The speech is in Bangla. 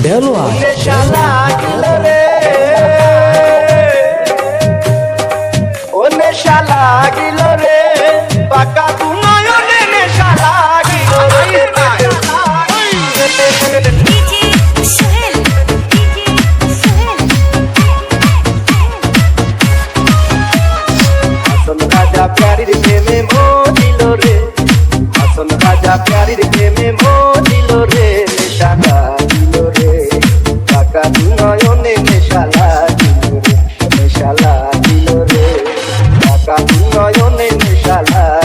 বেলুয়া নেশা লাগিল রে, ও নেশা লাগিল রে, পাকা দু নয়নে নেশা লাগিল রে। হাসন রাজা প্যারির প্রেমে মজিল রে, হাসন রাজা প্যারির প্রেমে মজিল রে, নেশা লাগিল রে, পাকা দু নয়নে নেশা লাগিল রে, নেশা লাগিল রে, পাকা দু নয়নে নেশা লাগিল।